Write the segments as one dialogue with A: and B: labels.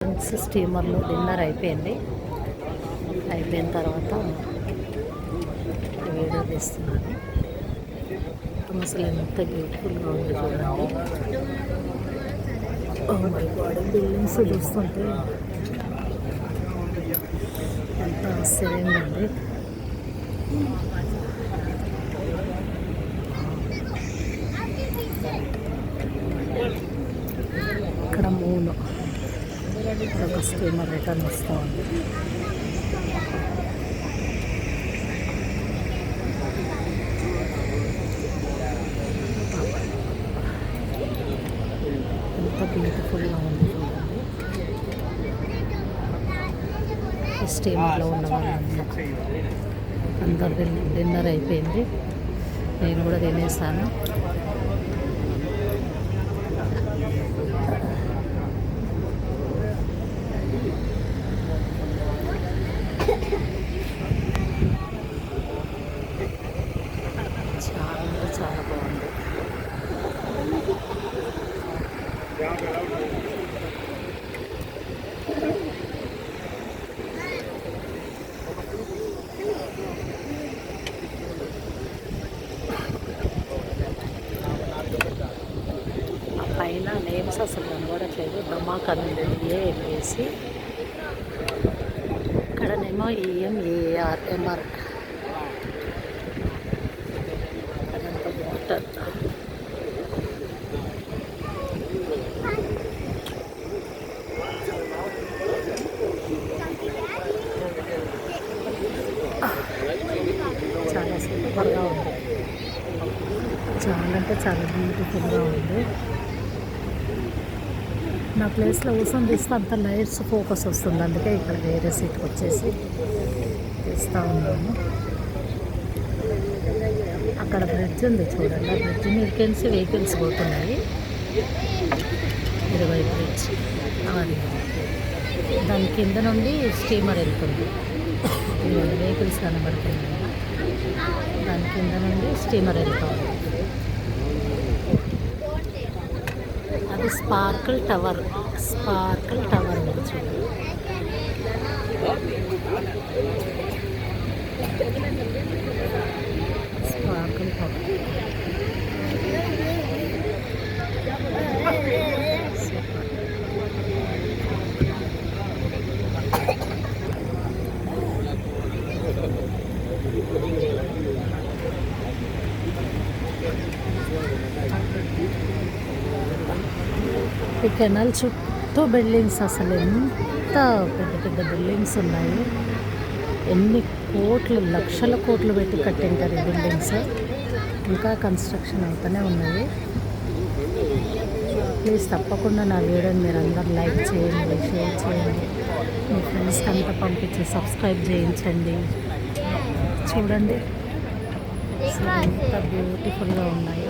A: స్టీమర్లో dinner అయిపోయింది. అయిపోయిన తర్వాత వీడియో తీస్తున్నాను. అసలు ఎంత బ్యూటిఫుల్గా ఉంది చూడండి. మై గాడ్, బిల్డింగ్స్ చూస్తుంటే ఎంత ఆశ్చర్యంగా ఉంది. ఇక్కడ మూను ఒక స్టీమర్ రిటర్న్ వస్తూ ఉంది. ఎంత బ్యూటిఫుల్గా ఉంది చూడండి. ఈ స్టీమర్లో ఉన్న వాళ్ళందరూ అందరు డిన్నర్ అయిపోయింది. నేను కూడా తినేసాను. చాలా బాగుంది. ఆ పైన నేమ్స్ అసలు కనబడట్లేదు. ధమాకా ఏ వేసి ఇక్కడనేమో EMARMR అదంతా వాటర్. చాలా సూపర్గా ఉంది. చాలా అంటే చాలా బ్యూటిఫుల్గా ఉంది. నా ప్లేస్లో ఊసం తీస్తే అంత లైట్స్ ఫోకస్ వస్తుంది. అందుకే ఇక్కడ వేరే సీట్కి వచ్చేసి తీస్తూ ఉన్నాను. అక్కడ బ్రిడ్జ్ ఉంది చూడండి. ఆ బ్రిడ్జ్ మీదకెళ్ళి వెహికల్స్ పోతున్నాయి. ఇరువైపు బ్రిడ్జ్ అది. దాని కింద నుండి స్టీమర్ వెళ్తుంది. వెహికల్స్ కనబడుతుంది కదా, దాని కింద నుండి స్టీమర్ వెళ్తుంది. అది స్పార్కిల్ టవర్ ఉంది చూడండి. స్పార్కిల్ టవర్ ఈ కెనాల్ చుట్టూ బిల్డింగ్స్. అసలు ఎంత పెద్ద పెద్ద బిల్డింగ్స్ ఉన్నాయి. ఎన్ని కోట్లు, లక్షల కోట్లు పెట్టి కట్టింటారు ఈ బిల్డింగ్స్. ఇంకా కన్స్ట్రక్షన్ అవుతూనే ఉన్నాయి. ప్లీజ్ తప్పకుండా నా వీడియోని మీరు అందరు లైక్ చేయండి, షేర్ చేయండి, మీ ఫ్రెండ్స్కి అంతా పంపించి సబ్స్క్రైబ్ చేయించండి. చూడండి ఎంత బ్యూటిఫుల్గా ఉన్నాయి.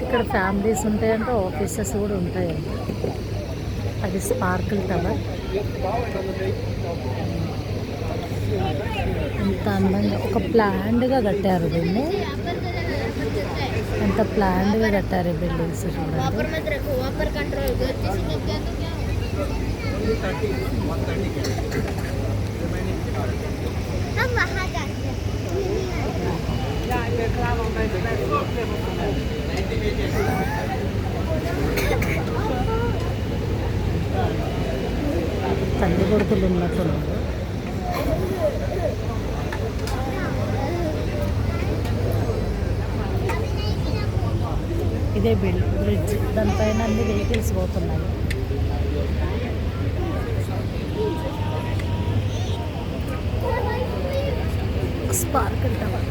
A: ఇక్కడ ఫ్యామిలీస్ ఉంటాయంటే, ఆఫీసెస్ కూడా ఉంటాయండి. అది స్పార్కిల్ టవర్. ఎంత అందంగా ఒక ప్లాన్డ్గా కట్టారు దీన్ని. ఎంత ప్లాన్డ్గా కట్టారు ఈ బిల్డింగ్స్ చూడండి. తల్లి కొడుకులు ఉన్నట్టున్నారు. ఇదే బ్రిడ్జ్. దానిపైన అన్ని వెహికల్స్ పోతున్నాయి. స్పార్కిల్ టవర్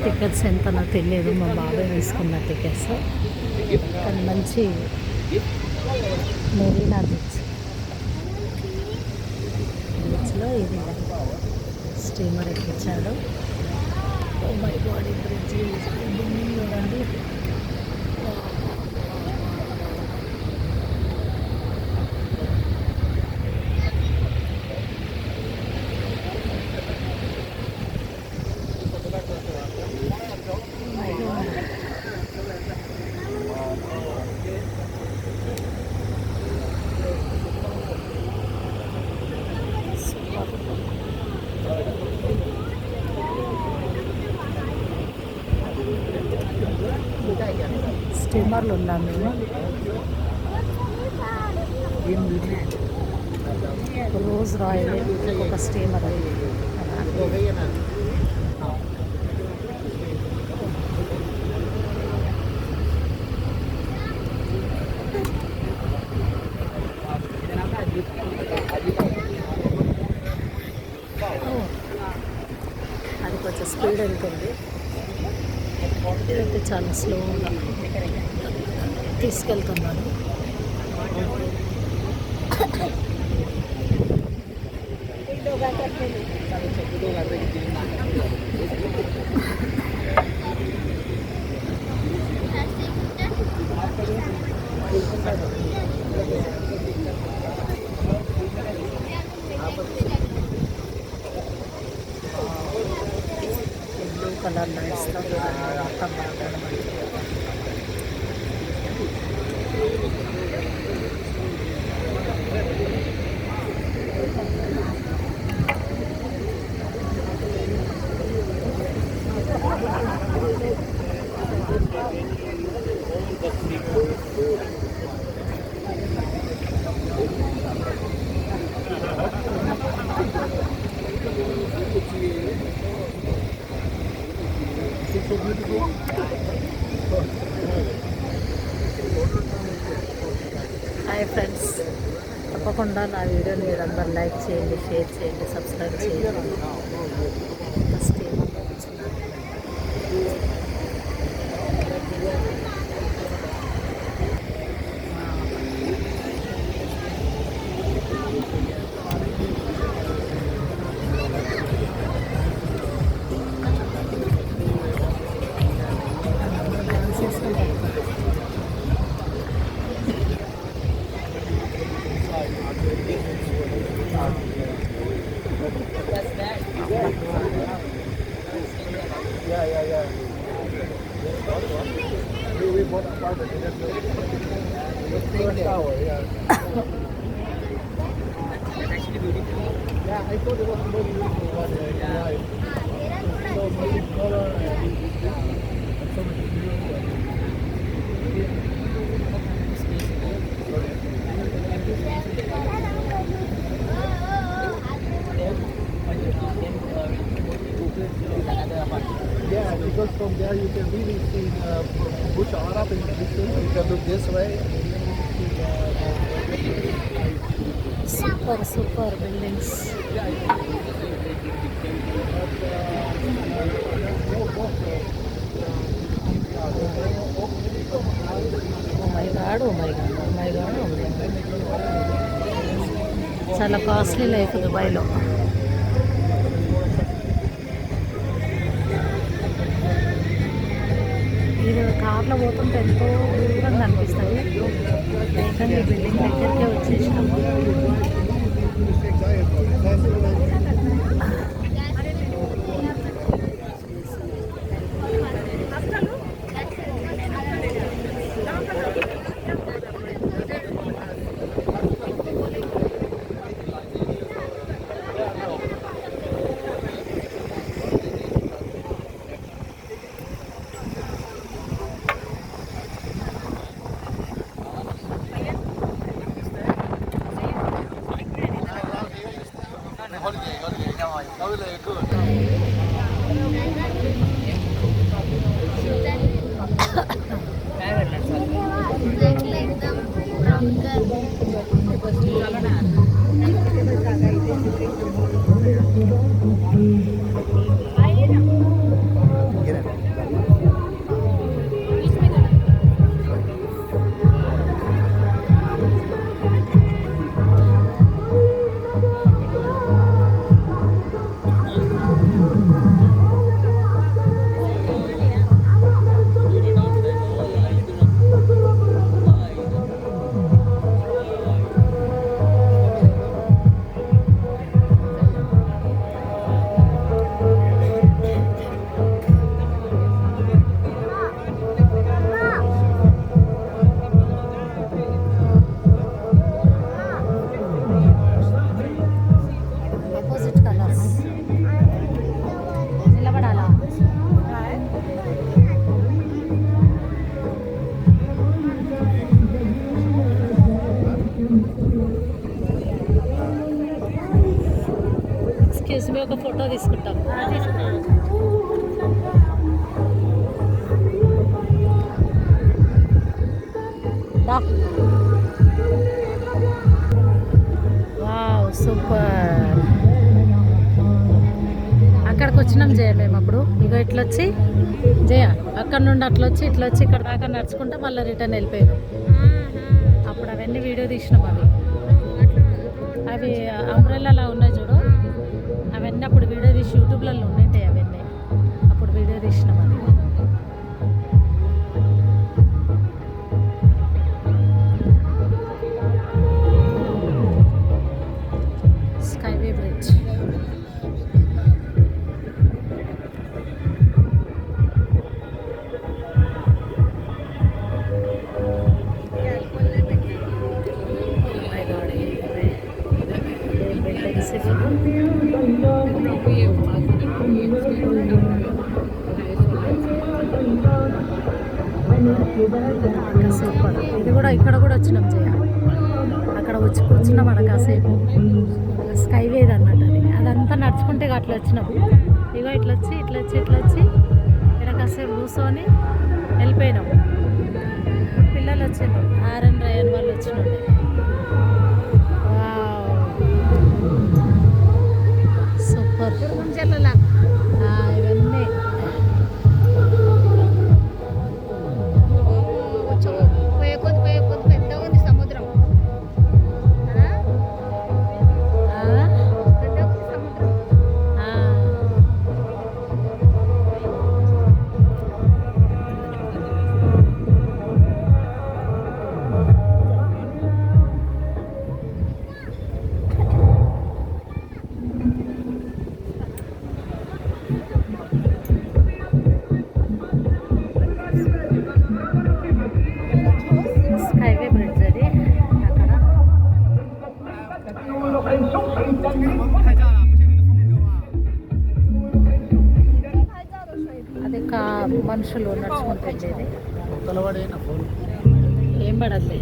A: టికెట్స్ ఎంత నాకు తెలియదు. మా బాబాయ్ తీసుకున్న టికెట్స్. కానీ మంచి మూవీ నాకు ఇది స్టీమర్ ఎక్కించాడు. ఓ మై గాడ్, ఈ బ్రిడ్జ్ బిల్డింగ్ చూడండి. స్టీమర్లు ఉన్నాం మేము. రోజ్ రాయల్ ఒక స్టీమర్ అది. అది కొంచెం స్పీడ్ వెళ్తుంది. ఇదైతే చాలా స్లోగా తీసుకెళ్తున్నాను. బ్లూ కలర్ లైట్స్తో మొత్తం హాయ్ ఫ్రెండ్స్, తప్పకుండా నా వీడియోని మీరు అందరు లైక్ చేయండి, షేర్ చేయండి, సబ్స్క్రైబ్ చేయండి. First
B: We bought an apartment in the tower, yeah.
C: Actually beautiful.
B: Yeah, I thought it was a very beautiful one. Yeah. So much color and so much blue. Yeah, because from there you can really see the Burj Arab in the distance. You can look this way.
A: Super super buildings. చాలా costly life దుబాయ్లో. ఇది కార్లో పోతుంటే ఎంతో దూరంగా అనిపిస్తుంది. ఏకంగా building దగ్గరికే వచ్చేసినాము. ఎక్స్క్యూజ్ మీ ఒక ఫోటో తీసుకుంటాం. Wow super. అక్కడికి వచ్చినాం జయ మేము అప్పుడు. ఇక ఇట్లా వచ్చి జయ అక్కడ నుండి అట్లా వచ్చి ఇట్లా వచ్చి ఇక్కడ దాకా నడుచుకుంటే మళ్ళీ రిటర్న్ వెళ్ళిపోయాను. అప్పుడు అవన్నీ వీడియో తీసినాం. అవి అంబ్రెల్లాలా ఉన్నాయి చూడు, అవన్నీ అప్పుడు వీడియో తీసి యూట్యూబ్లలో ఉండింటాయి. అవన్నీ అప్పుడు వీడియో తీసినాం. అది స్కైవే బ్రిడ్జ్. సూపర్. ఇది కూడా ఇక్కడ కూడా వచ్చినాం జయ. అక్కడ వచ్చి కూర్చున్నాం అక్కడ కాసేపు. స్కైవేది అన్నట్టు అది. అదంతా నడుచుకుంటే అట్లా వచ్చినాం. ఇగో ఇట్లా వచ్చి ఇట్లా వచ్చి ఇట్లా వచ్చి ఇక్కడ కాసేపు కూర్చొని వెళ్ళిపోయినాం. పిల్లలు వచ్చిండ్రు, ఆర్ఎన్ రయన్ వాళ్ళు వచ్చినండే. సూపర్. ఇవన్నీ
C: పెద్ద ఉంది సముద్రం.
A: స్కైవే బ్రిడ్జ్ అది. అక్కడ అది మనుషులు నడుచుకుంటూ వెళ్ళేది.
B: తలవాడే నా ఫోన్
A: ఏం పడద్ది.